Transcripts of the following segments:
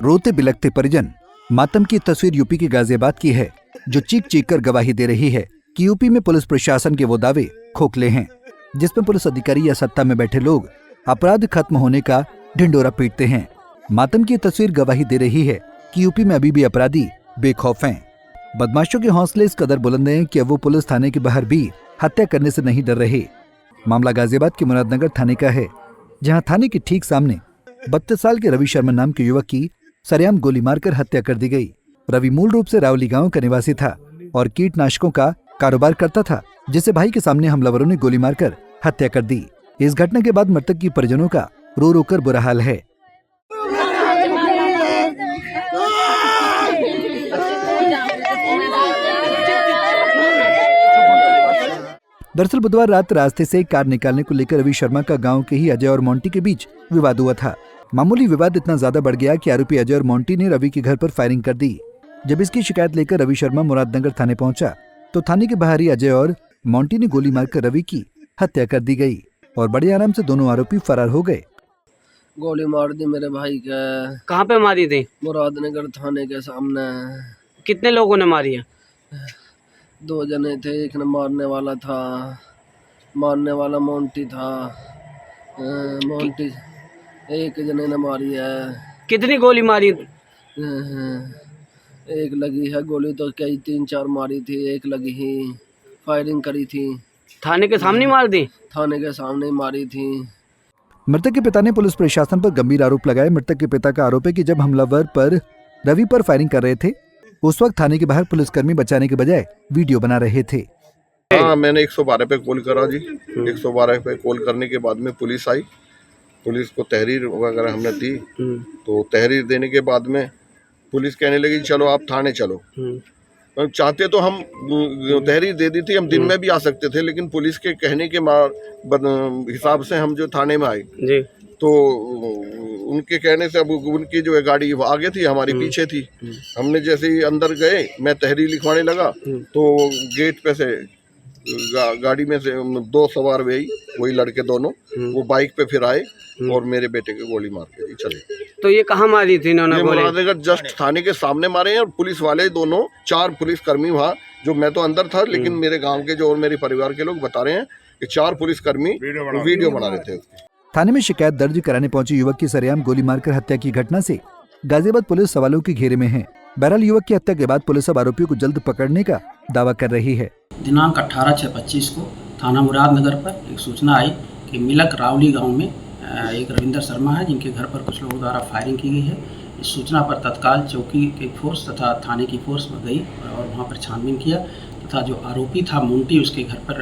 रोते बिलखते परिजन। मातम की तस्वीर यूपी के गाजियाबाद की है, जो चीख चीख कर गवाही दे रही है कि यूपी में पुलिस प्रशासन के वो दावे खोखले हैं, जिसमें पुलिस अधिकारी या सत्ता में बैठे लोग अपराध खत्म होने का ढिंडोरा पीटते हैं। मातम की तस्वीर गवाही दे रही है कि यूपी में अभी भी अपराधी बेखौफ हैं। बदमाशों के हौसले इस कदर बुलंद हैं कि अब वो पुलिस थाने के बाहर भी हत्या करने से नहीं डर रहे। मामला गाजियाबाद के मुरादनगर थाने का है, जहां थाने के ठीक सामने 32 साल के रवि शर्मा नाम के युवक की सरेआम गोली मारकर हत्या कर दी गई। रवि मूल रूप से रावली गांव का निवासी था और कीटनाशकों का कारोबार करता था, जिसे भाई के सामने हमलावरों ने गोली मारकर हत्या कर दी। इस घटना के बाद मृतक की परिजनों का रो रो कर बुरा हाल है। दरअसल बुधवार रात रास्ते से कार निकालने को लेकर रवि शर्मा का गांव के ही अजय और मोंटी के बीच विवाद हुआ था। मामूली विवाद इतना ज्यादा बढ़ गया कि आरोपी अजय और मोंटी ने रवि के घर पर फायरिंग कर दी। जब इसकी शिकायत लेकर रवि शर्मा मुरादनगर थाने पहुंचा तो थाने के बाहर ही अजय और मोंटी ने गोली मारकर रवि की हत्या कर दी गई और बड़े आराम से दोनों आरोपी फरार हो गए। गोली मार दी मेरे भाई के। कहाँ पे मारी थी? मुरादनगर थाने के सामने। कितने लोगों ने मारी है? 2 जने थे, एक ने मारने वाला था, मारने वाला मोंटी था। मोंटी एक जने ने मारी है। कितनी गोली मारी? एक लगी है गोली तो कई 3-4 मारी थी, एक लगी ही फायरिंग करी थी। थाने के सामने मार दी? थाने के सामने मारी थी। मृतक के पिता ने पुलिस प्रशासन पर गंभीर आरोप लगाए। मृतक के पिता का आरोप है कि जब हमलावर पर रवि पर फायरिंग कर रहे थे, उस वक्त थाने के बाहर पुलिसकर्मी बचाने के बजाय वीडियो बना रहे थे। हाँ, मैंने 112 पे कॉल करा जी। 112 पे कॉल करने के बाद में पुलिस आई। पुलिस को तहरीर वगैरह हमने दी, तो तहरीर देने के बाद में पुलिस कहने लगी चलो आप थाने चलो। चाहते तो हम तहरीर दे दी थी, हम दिन में भी आ सकते थे, लेकिन पुलिस के कहने के हिसाब से हम जो थाने में आए जी। तो उनके कहने से अब उनकी जो है गाड़ी आगे थी, हमारी पीछे थी। हमने जैसे ही अंदर गए, मैं तहरीर लिखवाने लगा तो गेट पे से गाड़ी में से 2 सवार वही लड़के दोनों, वो बाइक पे फिर आए और मेरे बेटे के गोली मार के चले। तो ये कहाँ मारी थी इन्होंने? मुरादनगर जस्ट थाने के सामने मारे हैं। और पुलिस वाले दोनों 4 पुलिसकर्मी वहाँ, जो मैं तो अंदर था, लेकिन मेरे गांव के जो और मेरे परिवार के लोग बता रहे हैं कि 4 पुलिसकर्मी वीडियो बना रहे थे। थाने में शिकायत दर्ज कराने पहुंचे युवक की सरेआम गोली मारकर हत्या की घटना से गाजियाबाद पुलिस सवालों के घेरे में है। बहरहाल युवक की हत्या के बाद पुलिस अब आरोपियों को जल्द पकड़ने का दावा कर रही है। दिनांक 18/6/25 को थाना मुरादनगर पर एक सूचना आई कि मिलक रावली गांव में एक रविंदर शर्मा है, जिनके घर पर कुछ लोगों द्वारा फायरिंग की गई है। इस सूचना पर तत्काल चौकी की फोर्स तथा थाने की फोर्स गई और वहां पर छानबीन किया तथा जो आरोपी था मोंटी, उसके घर पर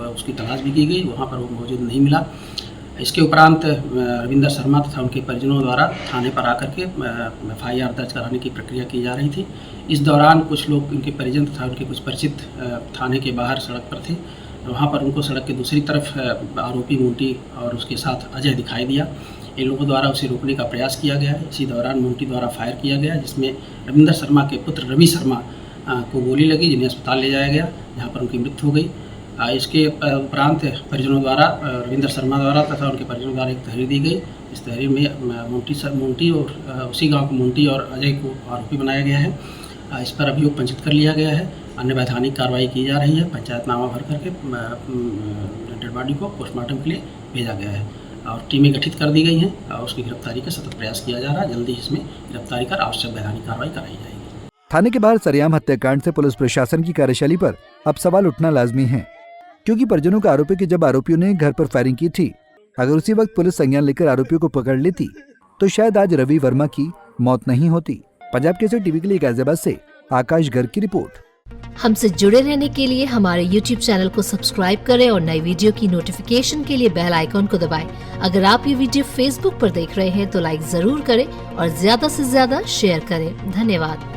उसकी तलाश भी की गई, वहां पर वो मौजूद नहीं मिला। इसके उपरांत रविंदर शर्मा तथा उनके परिजनों द्वारा थाने पर आकर के FIR दर्ज कराने की प्रक्रिया की जा रही थी। इस दौरान कुछ लोग, उनके परिजन तथा उनके कुछ परिचित थाने के बाहर सड़क पर थे। वहाँ पर उनको सड़क के दूसरी तरफ आरोपी मोंटी और उसके साथ अजय दिखाई दिया। इन लोगों द्वारा उसे रोकने का प्रयास किया गया है। इसी दौरान मोंटी द्वारा फायर किया गया, जिसमें रविंदर शर्मा के पुत्र रवि शर्मा को गोली लगी, जिन्हें अस्पताल ले जाया गया, जहाँ पर उनकी मृत्यु हो गई। इसके उपरांत परिजनों द्वारा, रविंदर शर्मा द्वारा तथा उनके परिजनों द्वारा एक तहरीर दी गई। इस तहरीर में मोंटी और उसी गांव को मोंटी और अजय को आरोपी बनाया गया है। इस पर अभियोग पंजीकृत कर लिया गया है। अन्य वैधानिक कार्रवाई की जा रही है। पंचायतनामा भर करके डेड बॉडी को पोस्टमार्टम के लिए भेजा गया है और टीमें गठित कर दी गई हैं और उसकी गिरफ्तारी का सतत प्रयास किया जा रहा है। जल्दी इसमें गिरफ्तारी कर आवश्यक वैधानिक कार्रवाई कराई जाएगी। थाने के बाहर सरेआम हत्याकांड से पुलिस प्रशासन की कार्यशैली पर अब सवाल उठना लाजमी है, क्योंकि परिजनों का आरोप है कि जब आरोपियों ने घर पर फायरिंग की थी, अगर उसी वक्त पुलिस संज्ञान लेकर आरोपियों को पकड़ लेती तो शायद आज रवि वर्मा की मौत नहीं होती। पंजाब केसरी टीवी के लिए गाजियाबाद से आकाश गर्ग की रिपोर्ट। हमसे जुड़े रहने के लिए हमारे YouTube चैनल को सब्सक्राइब करें और नई वीडियो की नोटिफिकेशन के लिए बेल आइकॉन को दबाएं। अगर आप ये वीडियो Facebook पर देख रहे हैं तो लाइक जरूर करें और ज्यादा से ज्यादा शेयर करें। धन्यवाद।